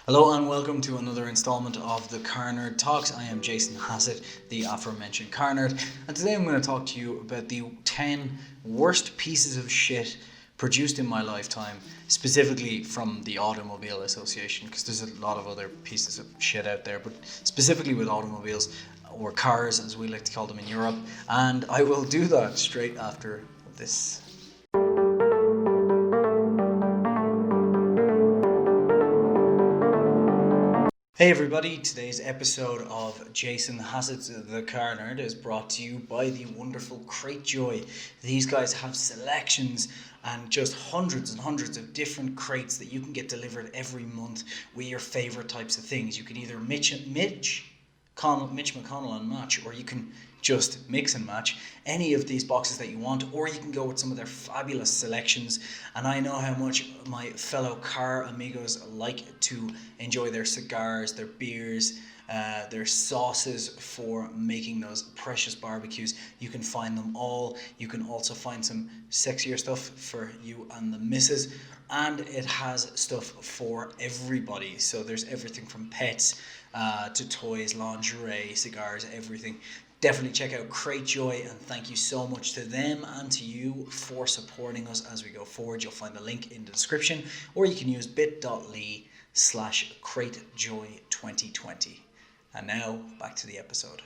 Hello and welcome to another installment of the Car Nerd Talks. I am Jason Hassett, the aforementioned car nerd, and today I'm going to talk to you about the 10 worst pieces of shit produced in my lifetime, specifically from the Automobile Association, because there's a lot of other pieces of shit out there, but specifically with automobiles, or cars as we like to call them in Europe, and I will do that straight after this. Hey everybody, today's episode of Jason Hassett's The Car Nerd is brought to you by the wonderful CrateJoy. These guys have selections and just hundreds and hundreds of different crates that you can get delivered every month with your favourite types of things. You can either Mitch McConnell and match, or you can just mix and match any of these boxes that you want, or you can go with some of their fabulous selections. And I know how much my fellow car amigos like to enjoy their cigars, their beers, their sauces for making those precious barbecues. You can find them all. You can also find some sexier stuff for you and the missus, and it has stuff for everybody. So there's everything from pets to toys, lingerie, cigars, everything. Definitely check out CrateJoy, and thank you so much to them and to you for supporting us as we go forward. You'll find the link in the description, or you can use bit.ly/CrateJoy2020. And now, back to the episode.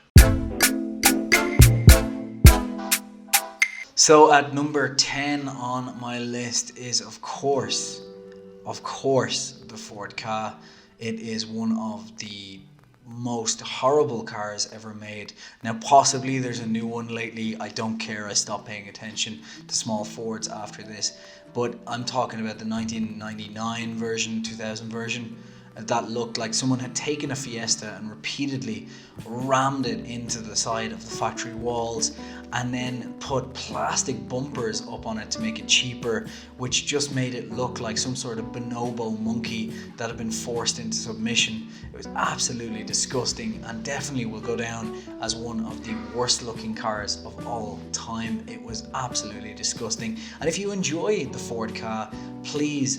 So at number 10 on my list is, of course, the Ford Ka. It is one of the most horrible cars ever made. Now possibly there's a new one lately. I don't care. I stopped paying attention to small Fords after this. But I'm talking about the 1999 version, 2000 version. That looked like someone had taken a Fiesta and repeatedly rammed it into the side of the factory walls and then put plastic bumpers up on it to make it cheaper, which just made it look like some sort of bonobo monkey that had been forced into submission. It was absolutely disgusting and definitely will go down as one of the worst looking cars of all time. It was absolutely disgusting. And if you enjoy the Ford Ka, please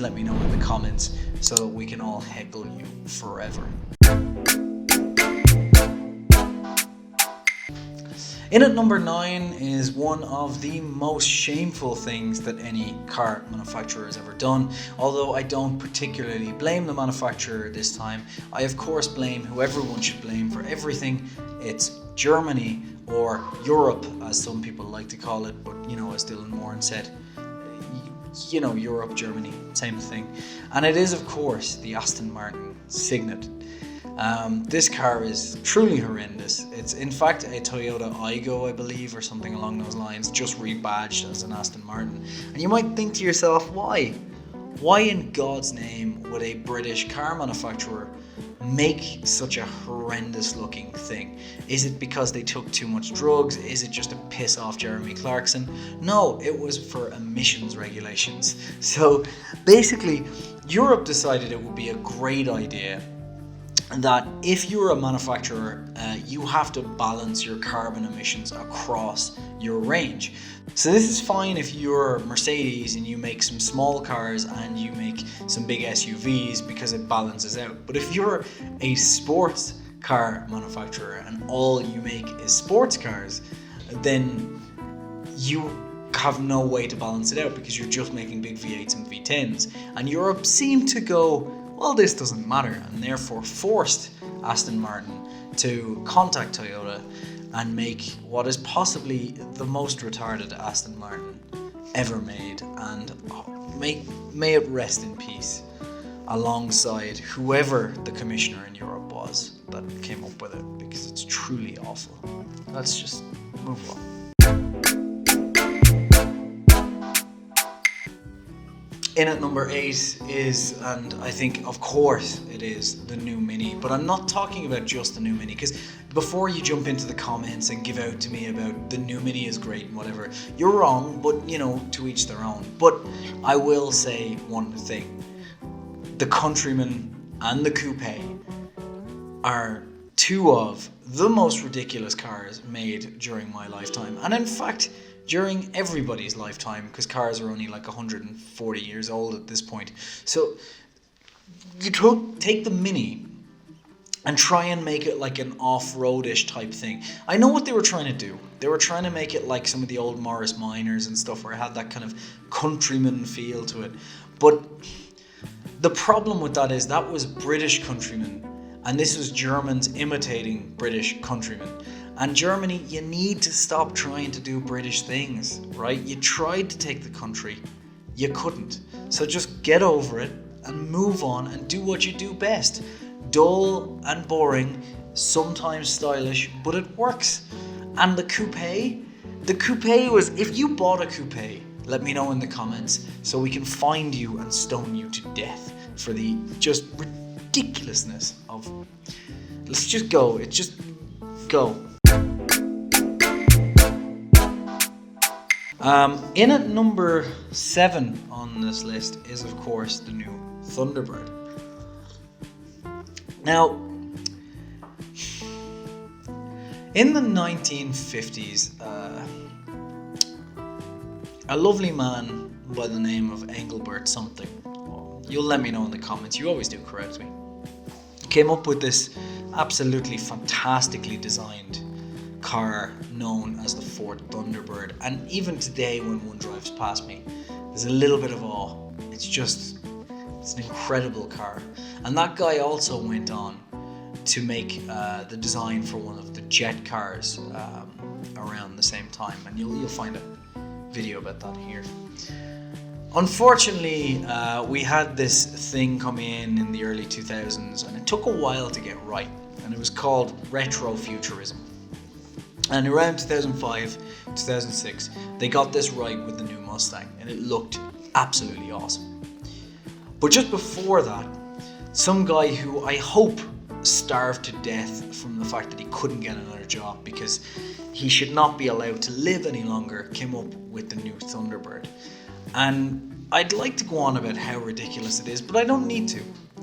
let me know in the comments so that we can all heckle you forever. In at number 9 is one of the most shameful things that any car manufacturer has ever done. Although I don't particularly blame the manufacturer this time, I of course blame who everyone should blame for everything. It's Germany, or Europe as some people like to call it, but as Dylan Moran said, Europe, Germany, same thing. And it is of course the Aston Martin Signet. This car is truly horrendous. It's in fact a Toyota Aygo, I believe, or something along those lines, just rebadged as an Aston Martin. And you might think to yourself, why? Why in God's name would a British car manufacturer make such a horrendous looking thing? Is it because they took too much drugs? Is it just to piss off Jeremy Clarkson? No, it was for emissions regulations. So basically, Europe decided it would be a great idea that if you're a manufacturer, you have to balance your carbon emissions across your range. So this is fine if you're Mercedes and you make some small cars and you make some big SUVs, because it balances out. But if you're a sports car manufacturer and all you make is sports cars, then you have no way to balance it out, because you're just making big V8s and V10s. And Europe seemed to go, well, this doesn't matter, and therefore forced Aston Martin to contact Toyota and make what is possibly the most retarded Aston Martin ever made. And may it rest in peace, alongside whoever the commissioner in Europe was that came up with it, because it's truly awful. Let's just move on. In at number 8 is, and I think of course it is, the new Mini. But I'm not talking about just the new Mini, because before you jump into the comments and give out to me about the new Mini is great and whatever, you're wrong, but to each their own. But I will say one thing: the Countryman and the Coupe are two of the most ridiculous cars made during my lifetime, and in fact during everybody's lifetime, because cars are only like 140 years old at this point. So take the Mini and try and make it like an off-roadish type thing. I know what they were trying to do. They were trying to make it like some of the old Morris Minors and stuff, where it had that kind of countryman feel to it. But the problem with that is that was British countrymen, and this was Germans imitating British countrymen. And Germany, you need to stop trying to do British things, right? You tried to take the country, you couldn't. So just get over it and move on and do what you do best. Dull and boring, sometimes stylish, but it works. And the coupe was, if you bought a coupe, let me know in the comments so we can find you and stone you to death for the just ridiculousness of, let's just go, it's just go. In at number 7 on this list is of course the new Thunderbird. Now, in the 1950s, a lovely man by the name of Engelbert something, you'll let me know in the comments, you always do correct me, came up with this absolutely fantastically designed car known as the Ford Thunderbird. And even today when one drives past me, there's a little bit of awe. It's an incredible car. And that guy also went on to make the design for one of the jet cars around the same time, and you'll find a video about that here. Unfortunately, we had this thing come in the early 2000s, and it took a while to get right, and it was called retrofuturism. And around 2005, 2006, they got this right with the new Mustang, and it looked absolutely awesome. But just before that, some guy who I hope starved to death from the fact that he couldn't get another job because he should not be allowed to live any longer, came up with the new Thunderbird. And I'd like to go on about how ridiculous it is, but I don't need to.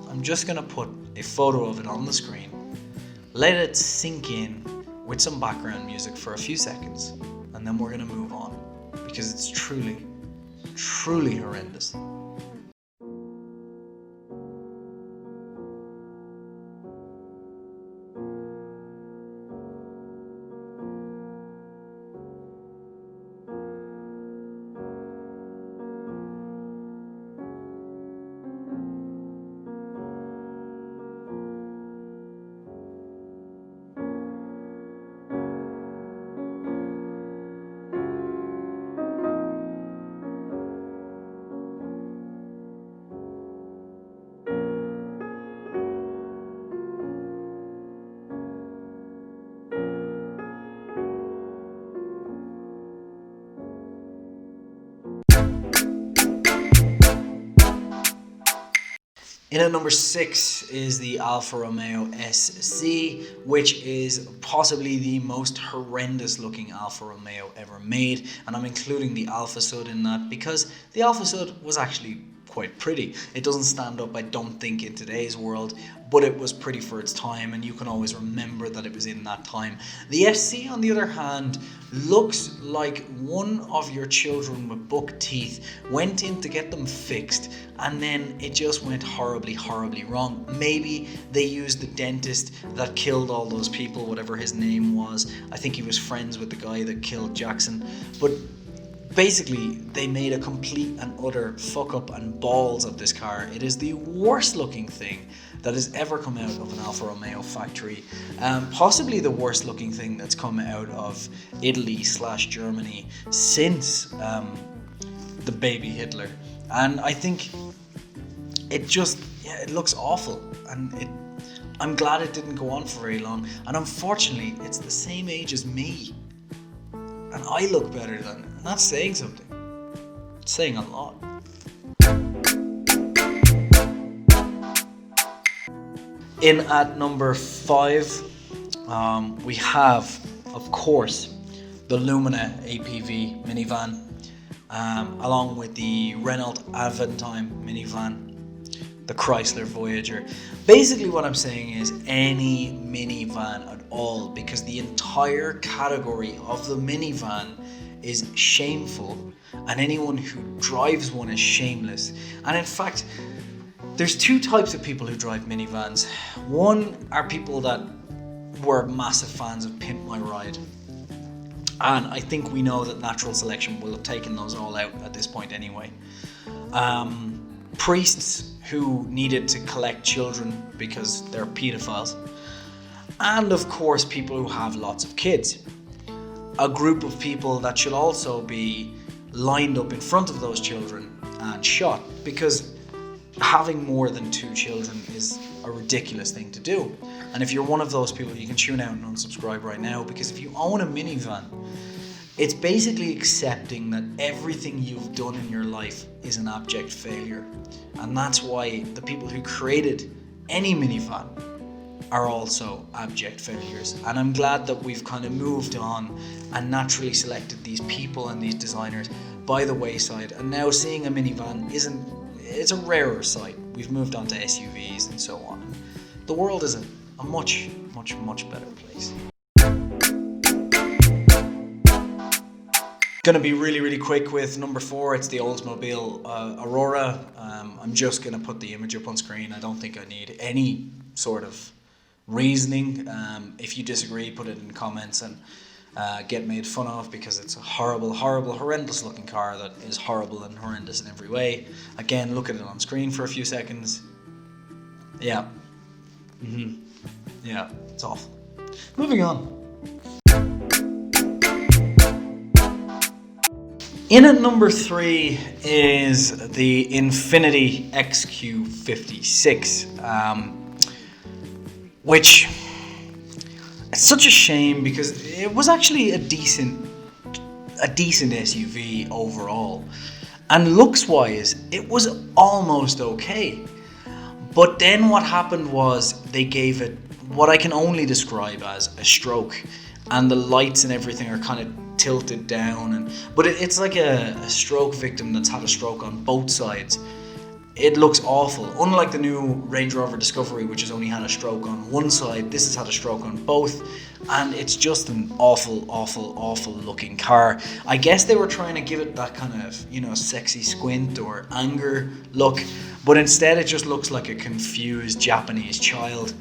I'm just going to put a photo of it on the screen, let it sink in with some background music for a few seconds, and then we're going to move on, because it's truly, truly horrendous. In at number 6 is the Alfa Romeo SC, which is possibly the most horrendous looking Alfa Romeo ever made, and I'm including the Alfa Sud in that because the Alfa Sud was actually quite pretty. It doesn't stand up, I don't think, in today's world, but it was pretty for its time, and you can always remember that it was in that time. The SC, on the other hand, looks like one of your children with buck teeth went in to get them fixed, and then it just went horribly, horribly wrong. Maybe they used the dentist that killed all those people, whatever his name was. I think he was friends with the guy that killed Jackson, but basically, they made a complete and utter fuck up and balls of this car. It is the worst looking thing that has ever come out of an Alfa Romeo factory. Possibly the worst looking thing that's come out of Italy/Germany since the baby Hitler. And I think it looks awful. And I'm glad it didn't go on for very long. And unfortunately, it's the same age as me. And I look better than it. And that's saying something. It's saying a lot. In at number 5, we have, of course, the Lumina APV minivan, along with the Renault Aventime minivan, the Chrysler Voyager. Basically what I'm saying is any minivan at all, because the entire category of the minivan is shameful, and anyone who drives one is shameless. And in fact, There's two types of people who drive minivans. One are people that were massive fans of Pimp My Ride. And I think we know that natural selection will have taken those all out at this point anyway. Priests who needed to collect children because they're pedophiles. And of course, people who have lots of kids. A group of people that should also be lined up in front of those children and shot, because having more than 2 children is a ridiculous thing to do. And if you're one of those people, you can tune out and unsubscribe right now, because if you own a minivan, it's basically accepting that everything you've done in your life is an abject failure. And that's why the people who created any minivan are also abject failures. And I'm glad that we've kind of moved on and naturally selected these people and these designers by the wayside. And now seeing a minivan it's a rarer sight. We've moved on to SUVs and so on. The world is a much, much, much better place. Gonna be really, really quick with number 4. It's the Oldsmobile Aurora. I'm just gonna put the image up on screen. I don't think I need any sort of reasoning. If you disagree, put it in the comments and get made fun of, because it's a horrible, horrible, horrendous looking car that is horrible and horrendous in every way. Again, look at it on screen for a few seconds. Yeah. Yeah, it's awful. Moving on. In at number 3 is the Infiniti XQ56, which it's such a shame, because it was actually a decent SUV overall, and looks wise it was almost okay. But then what happened was they gave it what I can only describe as a stroke, and the lights and everything are kind of tilted down, but it's like a stroke victim that's had a stroke on both sides. It looks awful. Unlike the new Range Rover Discovery, which has only had a stroke on one side, this has had a stroke on both, and it's just an awful, awful, awful looking car. I guess they were trying to give it that kind of, sexy squint or anger look, but instead it just looks like a confused Japanese child,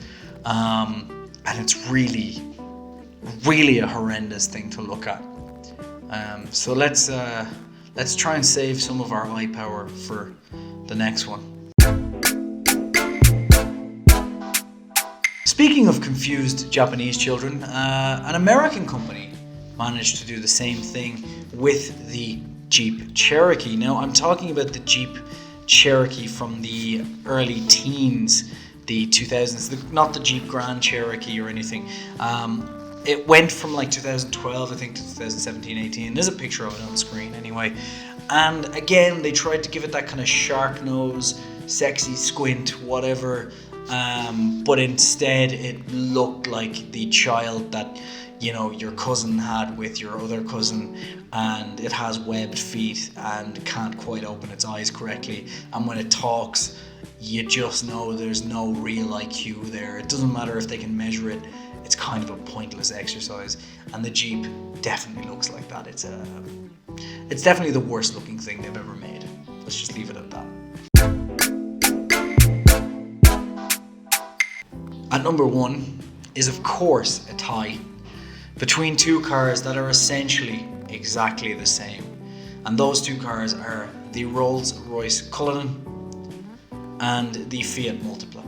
and it's really, really a horrendous thing to look at. So let's try and save some of our eye power for the next one. Speaking of confused Japanese children, an American company managed to do the same thing with the Jeep Cherokee. Now, I'm talking about the Jeep Cherokee from the early teens, the 2000s, not the Jeep Grand Cherokee or anything. It went from like 2012, I think, to 2017, 18. There's a picture of it on the screen anyway. And again, they tried to give it that kind of shark nose, sexy squint, whatever. But instead, it looked like the child that, your cousin had with your other cousin. And it has webbed feet and can't quite open its eyes correctly. And when it talks, you just know there's no real IQ there. It doesn't matter if they can measure it. It's kind of a pointless exercise, and the Jeep definitely looks like that. It's definitely the worst looking thing they've ever made. Let's just leave it at that. At number 1 is, of course, a tie between 2 cars that are essentially exactly the same, and those 2 cars are the Rolls-Royce Cullinan and the Fiat Multipla.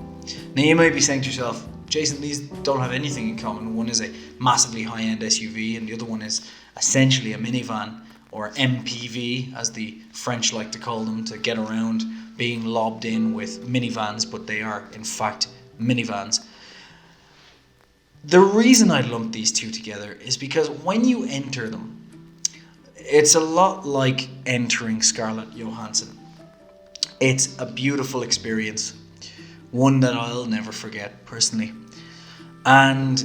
Now, you might be saying to yourself, Jason, these don't have anything in common. One is a massively high-end SUV, and the other one is essentially a minivan, or MPV, as the French like to call them, to get around being lobbed in with minivans, but they are, in fact, minivans. The reason I lumped these 2 together is because when you enter them, it's a lot like entering Scarlett Johansson. It's a beautiful experience. One that I'll never forget, personally. And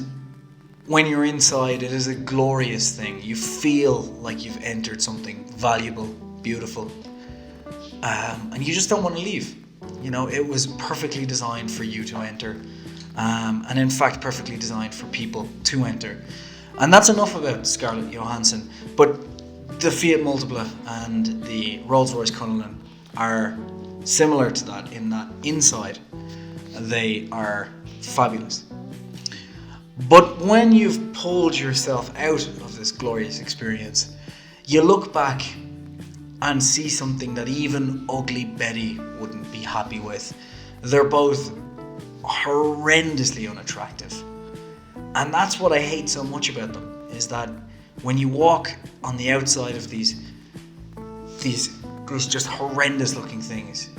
when you're inside, it is a glorious thing. You feel like you've entered something valuable, beautiful, and you just don't want to leave. It was perfectly designed for you to enter, and in fact, perfectly designed for people to enter. And that's enough about Scarlett Johansson. But the Fiat Multipla and the Rolls-Royce Cullinan are similar to that in that inside they are fabulous. But when you've pulled yourself out of this glorious experience, you look back and see something that even ugly Betty wouldn't be happy with. They're both horrendously unattractive. And that's what I hate so much about them, is that when you walk on the outside of these just horrendous looking things,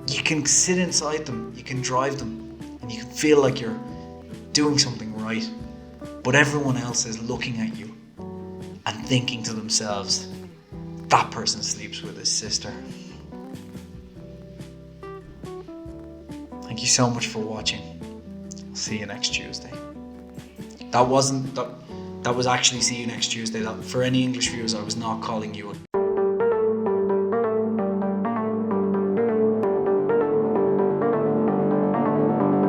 you can sit inside them, you can drive them, and you can feel like you're doing something right. But everyone else is looking at you and thinking to themselves, that person sleeps with his sister. Thank you so much for watching. I'll see you next Tuesday. That was actually see you next Tuesday. That, for any English viewers, I was not calling you a